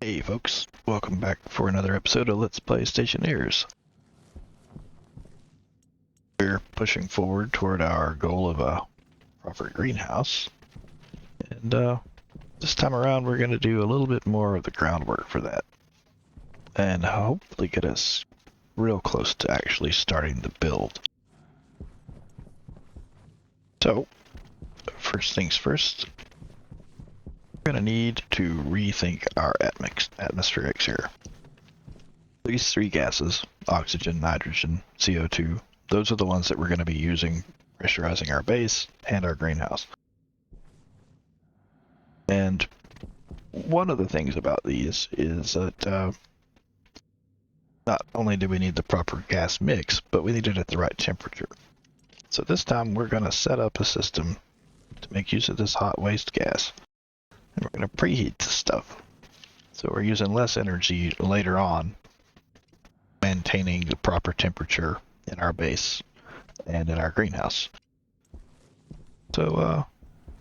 Hey folks, welcome back for another episode of Let's Play Stationeers. We're pushing forward toward our goal of a proper greenhouse, and this time around we're going to do a little bit more of the groundwork for that, and hopefully get us real close to actually starting the build. So, first things first, we're going to need to rethink our atmospherics here. These three gases, oxygen, nitrogen, CO2, those are the ones that we're going to be using pressurizing our base and our greenhouse. And one of the things about these is that not only do we need the proper gas mix, but we need it at the right temperature. So this time we're going to set up a system to make use of this hot waste gas. And we're going to preheat this stuff. So we're using less energy later on, maintaining the proper temperature in our base and in our greenhouse. So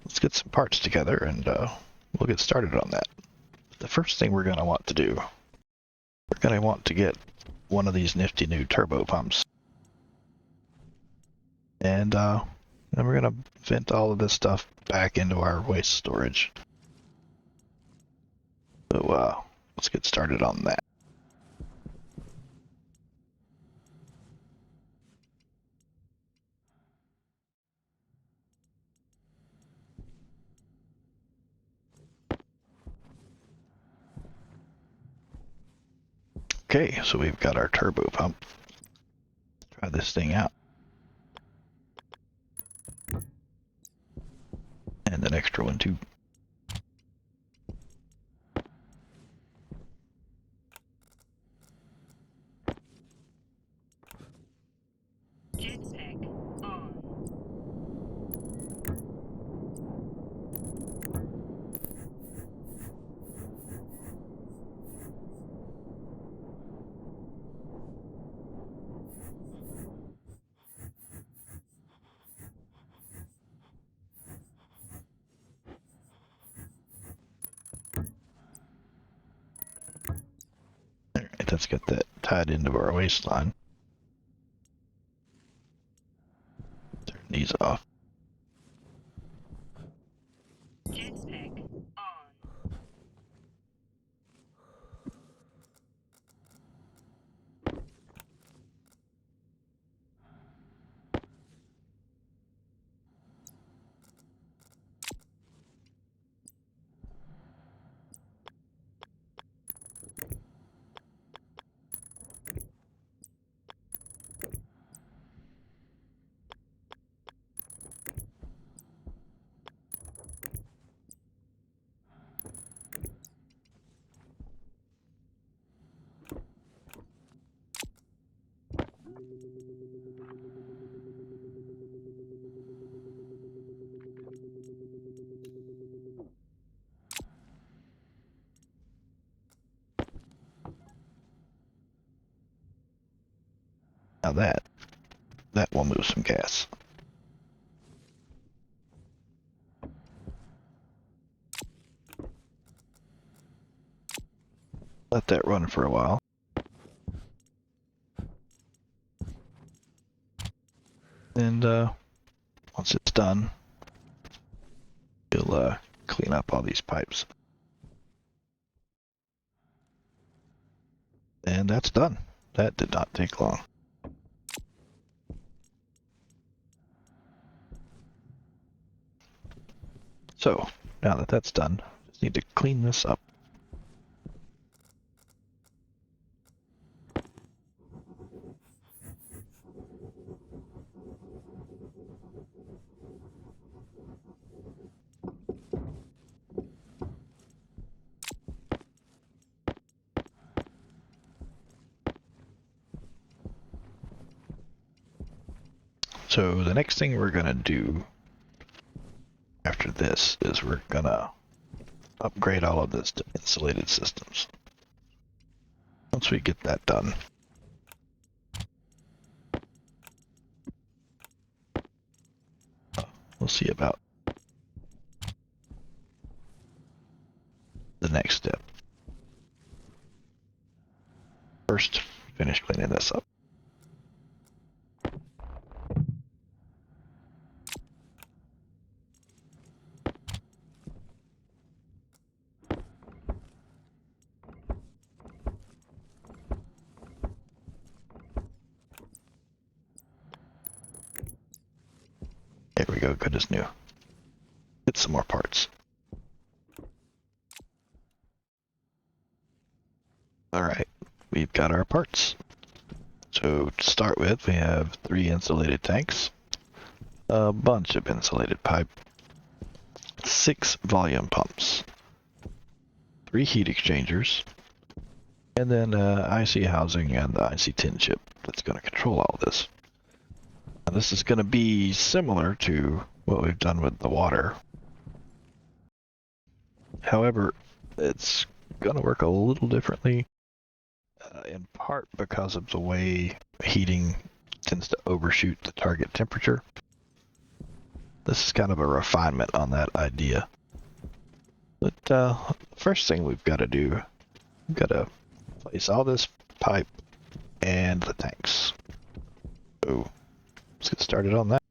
let's get some parts together and we'll get started on that. The first thing we're going to want to do, we're going to want to get one of these nifty new turbo pumps. And then we're going to vent all of this stuff back into our waste storage. So let's get started on that. Okay, so we've got our turbo pump. Try this thing out. And an extra one too. Jetpack on. Alright, let's get that tied into our waistline. Turn these off. Jetpack on. Now that will move some gas. Let that run for a while. And once it's done, you'll clean up all these pipes. And that's done. That did not take long. So, now that that's done, just need to clean this up. So the next thing we're gonna do after this is we're gonna upgrade all of this to insulated systems. Once we get that done, we'll see about the next step. first finish cleaning this up. There we go, good as new. Get some more parts. Alright, we've got our parts. So to start with, we have 3 insulated tanks, a bunch of insulated pipe, 6 volume pumps, 3 heat exchangers, and then IC housing and the IC10 chip that's going to control all this. Now, this is going to be similar to what we've done with the water. However, it's going to work a little differently, in part because of the way heating tends to overshoot the target temperature. This is kind of a refinement on that idea. But first thing we've got to do, we've got to place all this pipe and the tanks. So let's get started on that.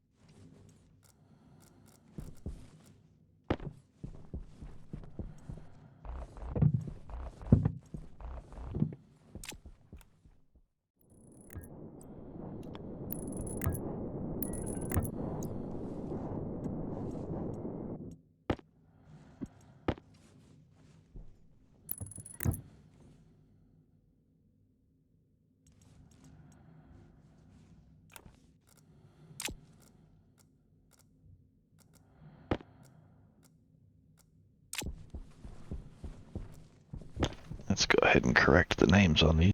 Let's go ahead and correct the names on these.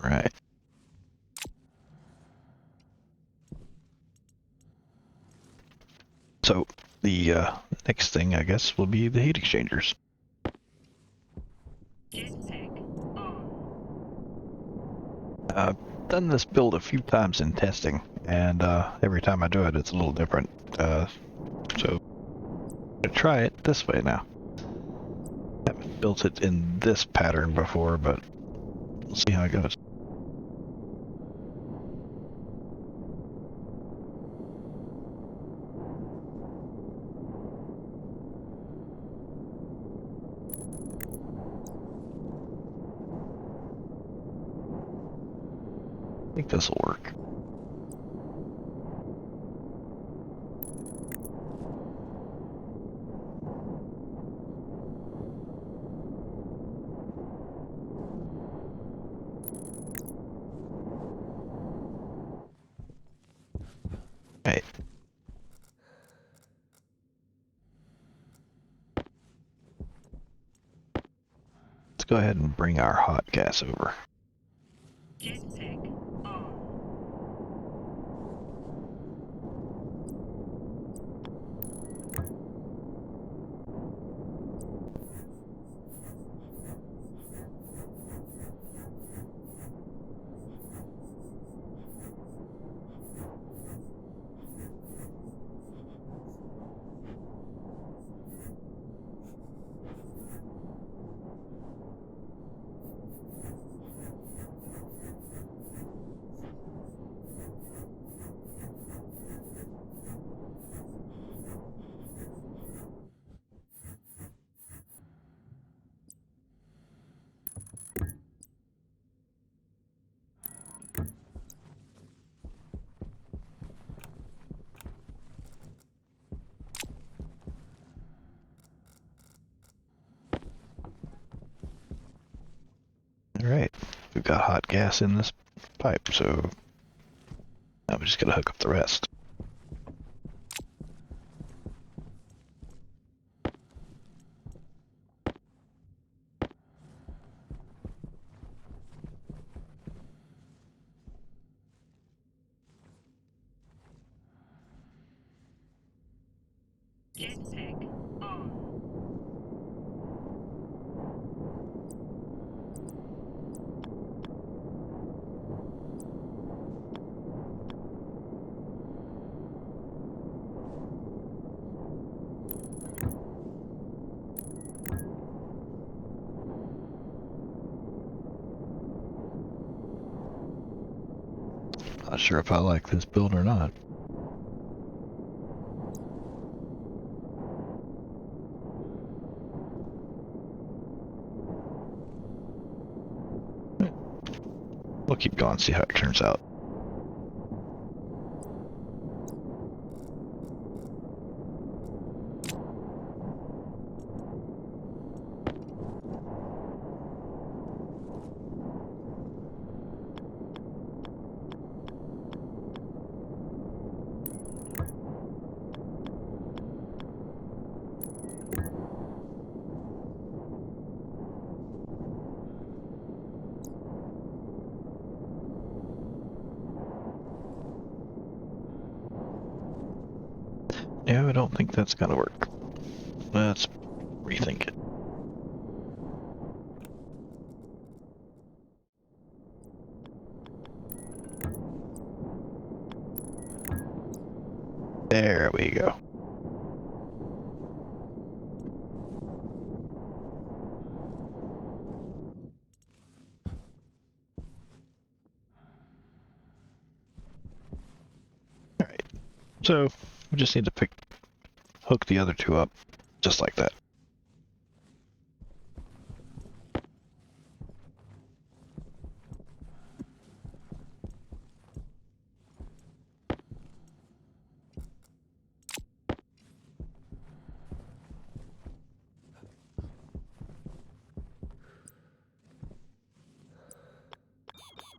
Right. So the next thing, I guess, will be the heat exchangers. Jetpack on. I've done this build a few times in testing, and every time I do it, it's a little different. So I'm gonna try it this way now. Haven't built it in this pattern before, but we'll see how it goes. I think this will work. Right. Let's go ahead and bring our hot gas over. Jetpack on. got hot gas in this pipe, so I'm just gonna hook up the rest. Jetpack on. Not sure if I like this build or not. We'll keep going, see how it turns out. Yeah, I don't think that's gonna work. Let's rethink it. There we go. Alright, so we just need to hook the other two up, just like that.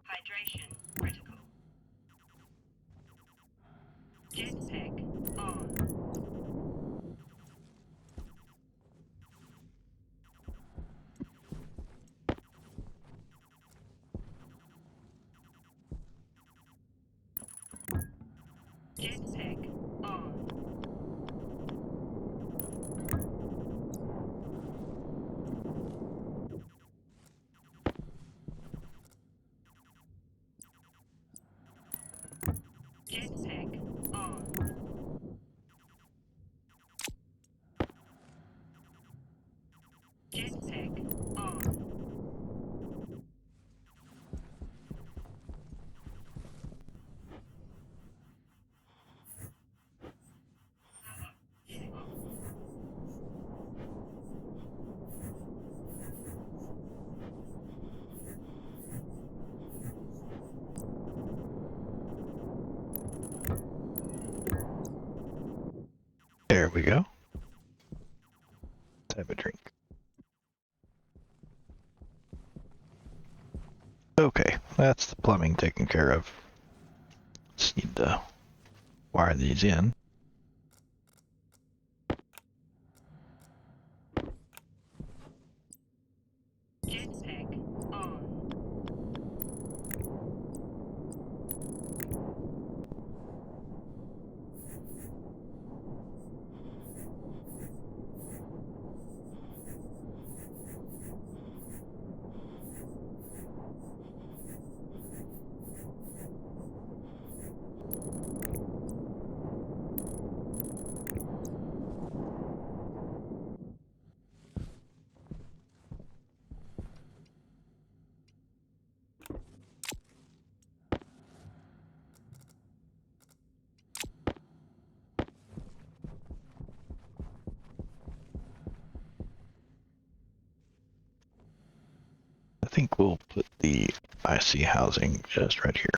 Hydration critical. Jetpack on. Jetpack on. Jetpack on. Jetpack on. There we go. Let's have a drink. Okay, that's the plumbing taken care of. Just need to wire these in. Jetpack on. I think we'll put the IC housing just right here.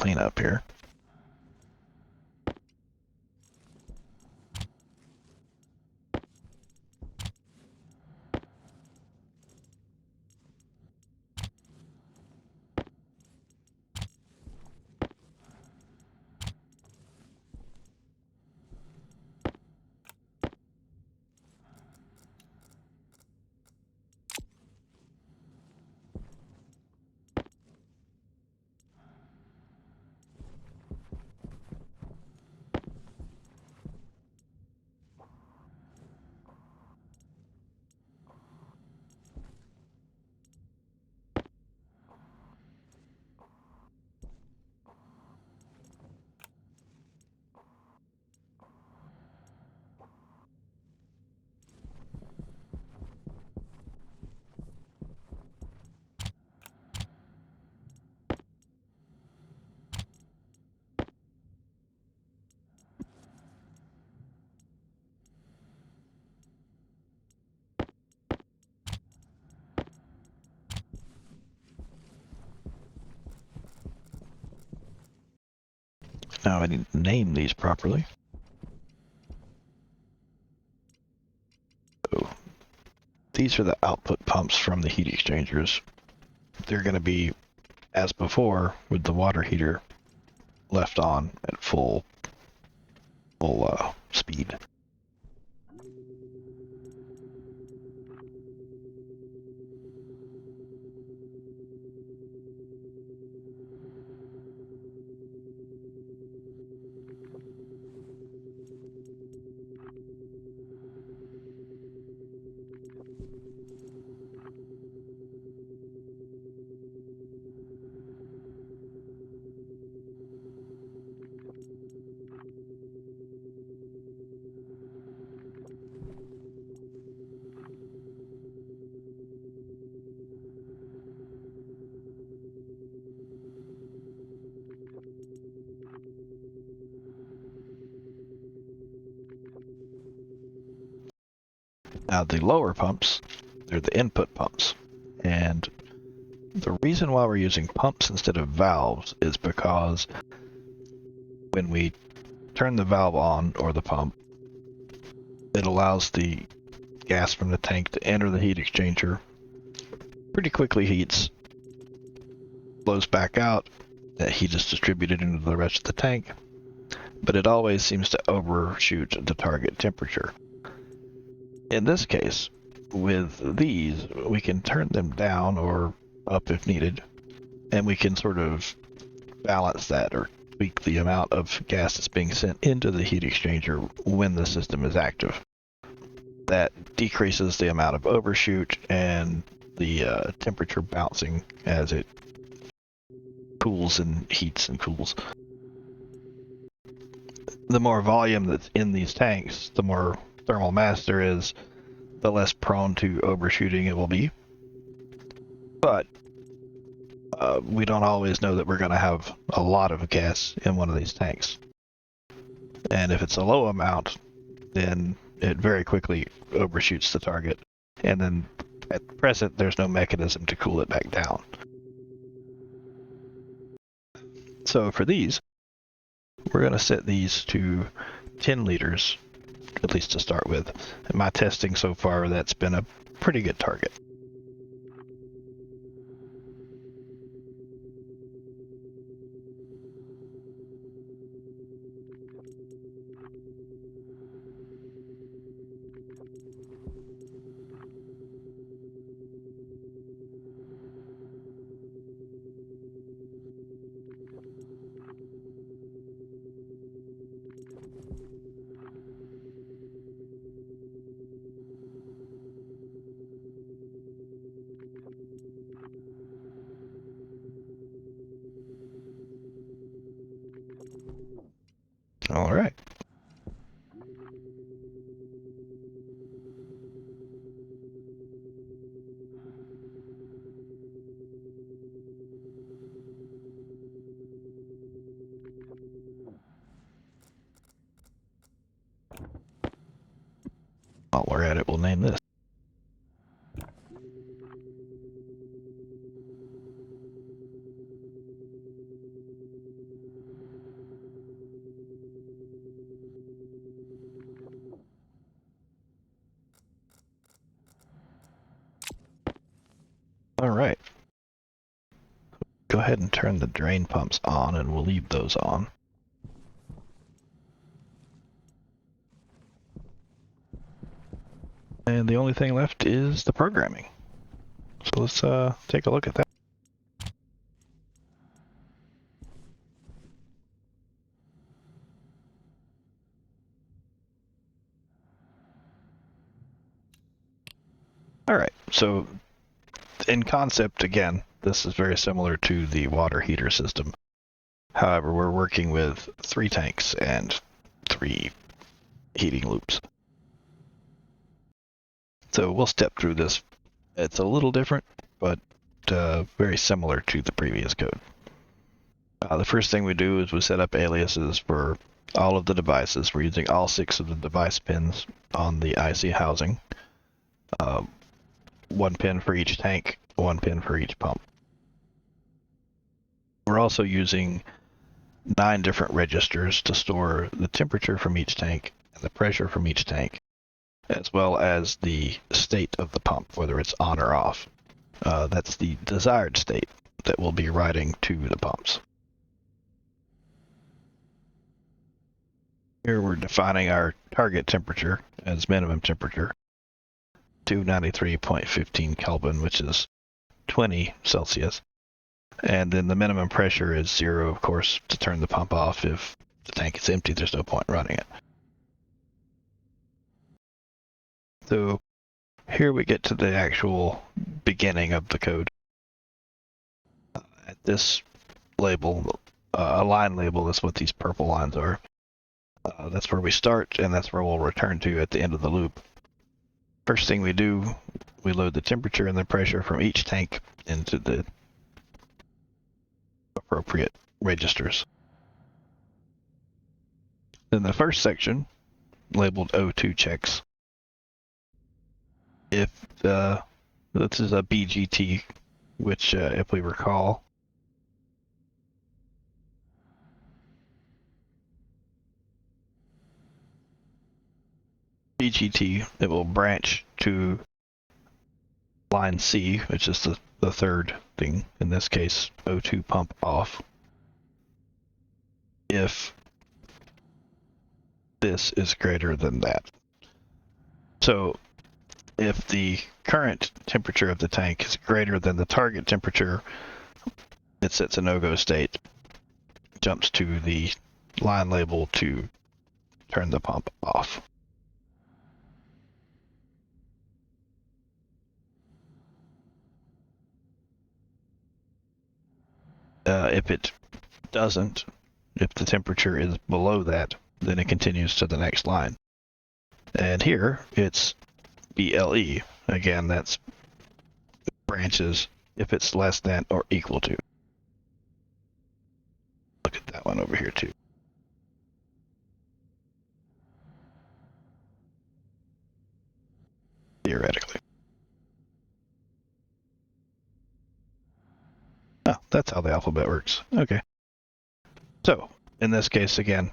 clean up here. Now I need to name these properly. So these are the output pumps from the heat exchangers. They're going to be, as before, with the water heater left on at full speed. Now the lower pumps, they're the input pumps. And the reason why we're using pumps instead of valves is because when we turn the valve on, or the pump, it allows the gas from the tank to enter the heat exchanger, pretty quickly heats, blows back out, that heat is distributed into the rest of the tank, but it always seems to overshoot the target temperature. In this case, with these, we can turn them down or up if needed, and we can sort of balance that or tweak the amount of gas that's being sent into the heat exchanger when the system is active. That decreases the amount of overshoot and the temperature bouncing as it cools and heats and cools. The more volume that's in these tanks, the more thermal mass there is, the less prone to overshooting it will be. But we don't always know that we're going to have a lot of gas in one of these tanks. And if it's a low amount, then it very quickly overshoots the target. And then at present, there's no mechanism to cool it back down. So for these, we're going to set these to 10 liters, at least to start with. In my testing so far, that's been a pretty good target. All right. While we're at it, we'll name this. Alright. Go ahead and turn the drain pumps on, and we'll leave those on. And the only thing left is the programming. So let's take a look at that. Alright, so in concept, again, this is very similar to the water heater system. However, we're working with 3 tanks and 3 heating loops. So we'll step through this. It's a little different, but very similar to the previous code. The first thing we do is we set up aliases for all of the devices. We're using all 6 of the device pins on the IC housing. 1 pin for each tank, 1 pin for each pump. We're also using 9 different registers to store the temperature from each tank and the pressure from each tank, as well as the state of the pump, whether it's on or off. That's the desired state that we'll be writing to the pumps. Here we're defining our target temperature as minimum temperature, 293.15 Kelvin, which is 20 Celsius. And then the minimum pressure is 0, of course, to turn the pump off. If the tank is empty, there's no point running it. So here we get to the actual beginning of the code. At this label, a line label is what these purple lines are. That's where we start, and that's where we'll return to at the end of the loop. First thing we do, we load the temperature and the pressure from each tank into the appropriate registers. Then the first section, labeled O2 checks. If this is a BGT, which if we recall, BGT, it will branch to line C, which is the third thing, in this case, O2 pump off, if this is greater than that. So if the current temperature of the tank is greater than the target temperature, it sets a no-go state, jumps to the line label to turn the pump off. If it doesn't, if the temperature is below that, then it continues to the next line. And here it's BLE. Again, that's branches if it's less than or equal to. Look at that one over here too. Theoretically. Oh, that's how the alphabet works. Okay. So, in this case again,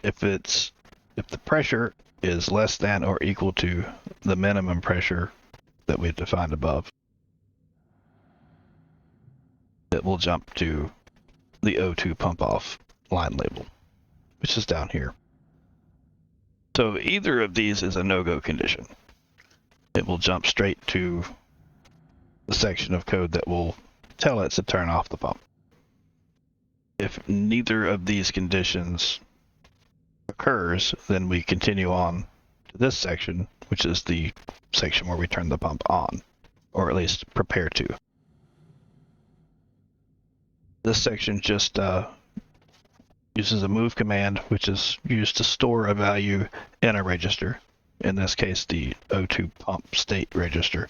if the pressure is less than or equal to the minimum pressure that we've defined above, it will jump to the O2 pump off line label, which is down here. So either of these is a no-go condition. It will jump straight to the section of code that will tell it to turn off the pump. If neither of these conditions occurs, then we continue on to this section, which is the section where we turn the pump on, or at least prepare to. This section just uses a move command, which is used to store a value in a register, in this case the O2 pump state register,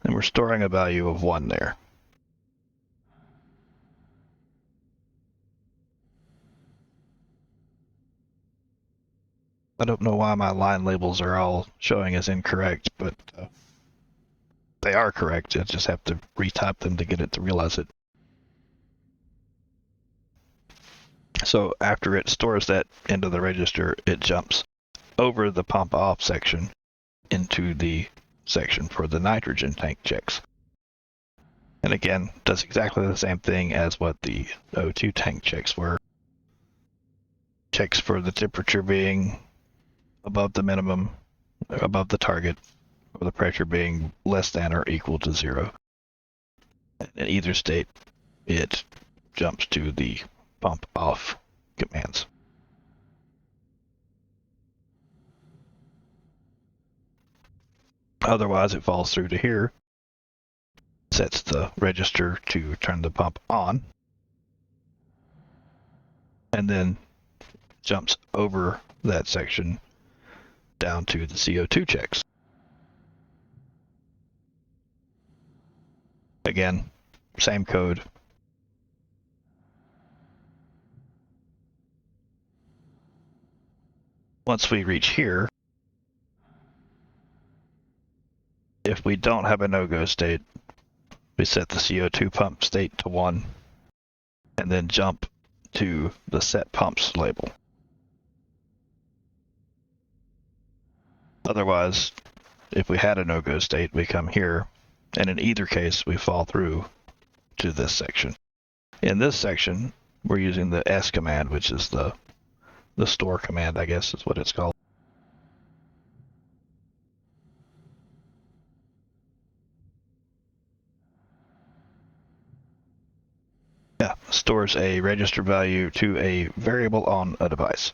and we're storing a value of 1 there. I don't know why my line labels are all showing as incorrect, but they are correct. I just have to retype them to get it to realize it. So after it stores that into the register, it jumps over the pump off section into the section for the nitrogen tank checks. And again, does exactly the same thing as what the O2 tank checks were. Checks for the temperature being above the minimum, above the target, or the pressure being less than or equal to 0. In either state, it jumps to the pump off commands. Otherwise, it falls through to here, sets the register to turn the pump on, and then jumps over that section down to the CO2 checks. Again, same code. Once we reach here, if we don't have a no-go state, we set the CO2 pump state to 1, and then jump to the set pumps label. Otherwise, if we had a no-go state, we come here, and in either case, we fall through to this section. In this section, we're using the S command, which is the store command, I guess is what it's called. Yeah, stores a register value to a variable on a device.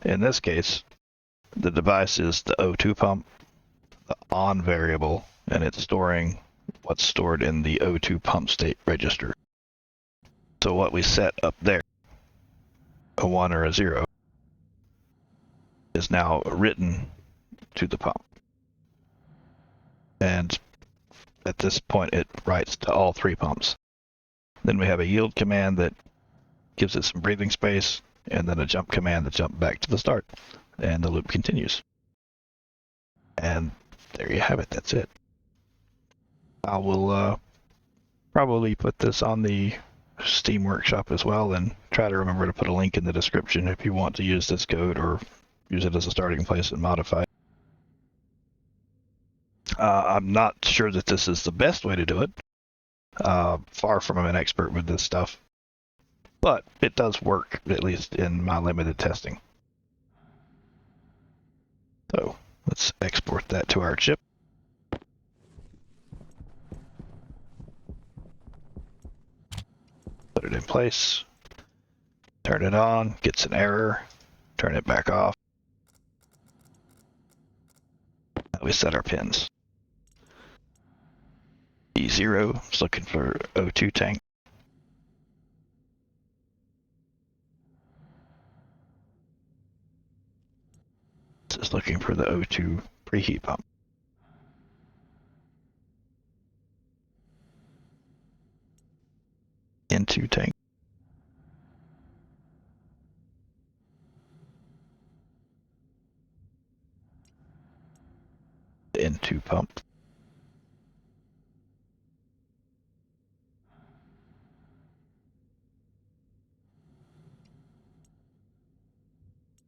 In this case, the device is the O2 pump, the on variable, and it's storing what's stored in the O2 pump state register. So what we set up there, a 1 or a 0, is now written to the pump. And at this point, it writes to all 3 pumps. Then we have a yield command that gives it some breathing space, and then a jump command that jumps back to the start. And the loop continues. And there you have it. That's it. I will probably put this on the Steam Workshop as well, and try to remember to put a link in the description if you want to use this code or use it as a starting place and modify it. I'm not sure that this is the best way to do it. Far from an expert with this stuff. But it does work, at least in my limited testing. So let's export that to our chip. Put it in place. Turn it on, gets an error. Turn it back off. Now we set our pins. E0 is looking for O2 tank. This is looking for the O2 preheat pump. N2 tank. N2 pump.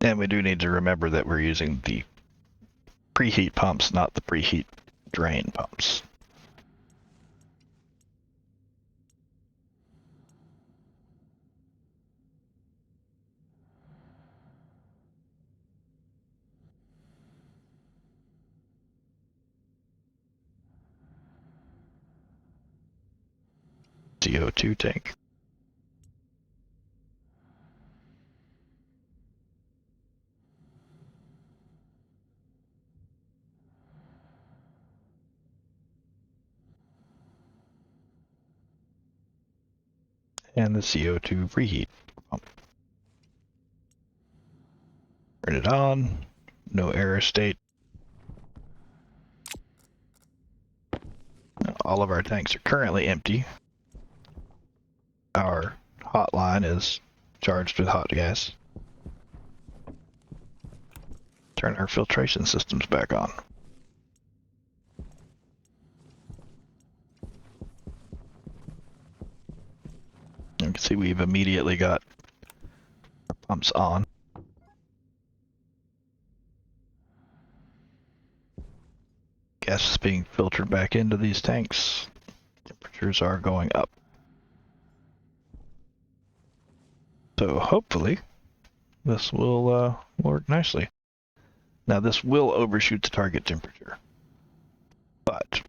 And we do need to remember that we're using the preheat pumps, not the preheat drain pumps. CO2 tank. And the CO2 preheat pump. Turn it on. No error state. All of our tanks are currently empty. Our hotline is charged with hot gas. Turn our filtration systems back on. You can see we've immediately got our pumps on. Gas is being filtered back into these tanks. Temperature temperatures are going up. So hopefully this will work nicely. Now this will overshoot the target temperature, but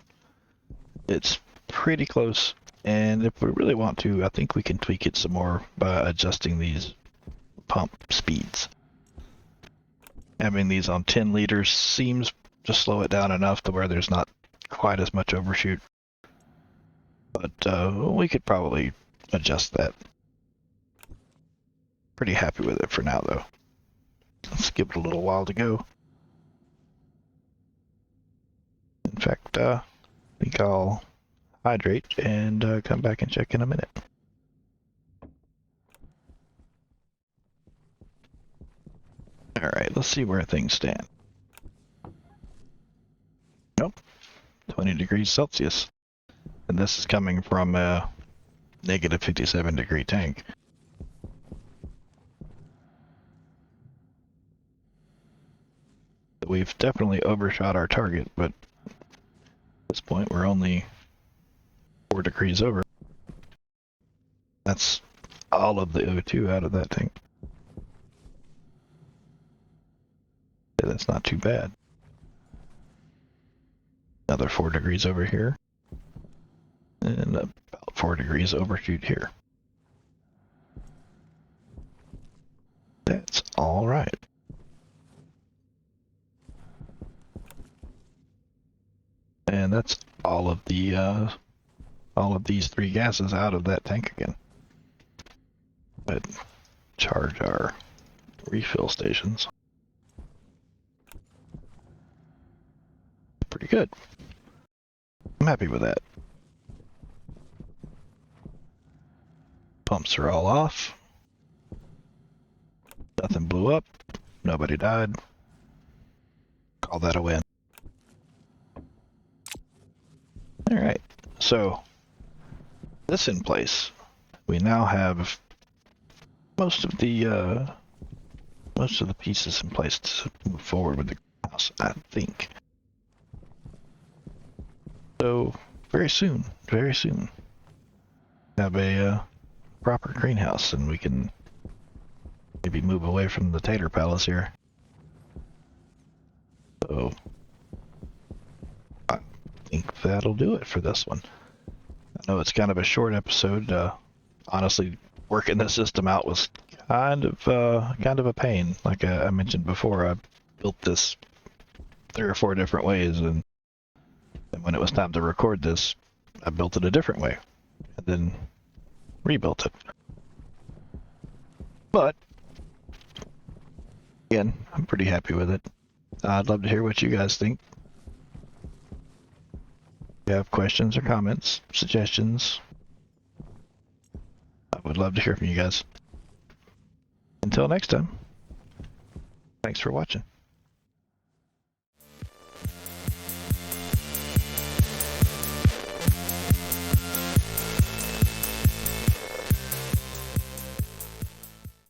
it's pretty close, and if we really want to, I think we can tweak it some more by adjusting these pump speeds. Having these on 10 liters seems to slow it down enough to where there's not quite as much overshoot, but we could probably adjust that. Pretty happy with it for now though. Let's give it a little while to go. In fact, I think I'll hydrate and come back and check in a minute. Alright, let's see where things stand. Nope, 20 degrees Celsius. And this is coming from a negative 57 degree tank. We've definitely overshot our target, but at this point we're only 4 degrees over. That's all of the O2 out of that tank. Yeah, that's not too bad. Another 4 degrees over here. And about 4 degrees overshoot here. That's all right. And that's all of these 3 gases out of that tank again. But charge our refill stations. Pretty good. I'm happy with that. Pumps are all off. Nothing blew up. Nobody died. Call that a win. Alright, so this in place, we now have most of the pieces in place to move forward with the greenhouse, I think. So very soon, have a proper greenhouse, and we can maybe move away from the Tater Palace here. So I think that'll do it for this one. I know it's kind of a short episode. Honestly, working this system out was kind of a pain. Like I mentioned before, I built this 3 or 4 different ways, and when it was time to record this, I built it a different way, and then rebuilt it. But again, I'm pretty happy with it. I'd love to hear what you guys think. If you have questions or comments, suggestions, I would love to hear from you guys. Until next time, thanks for watching.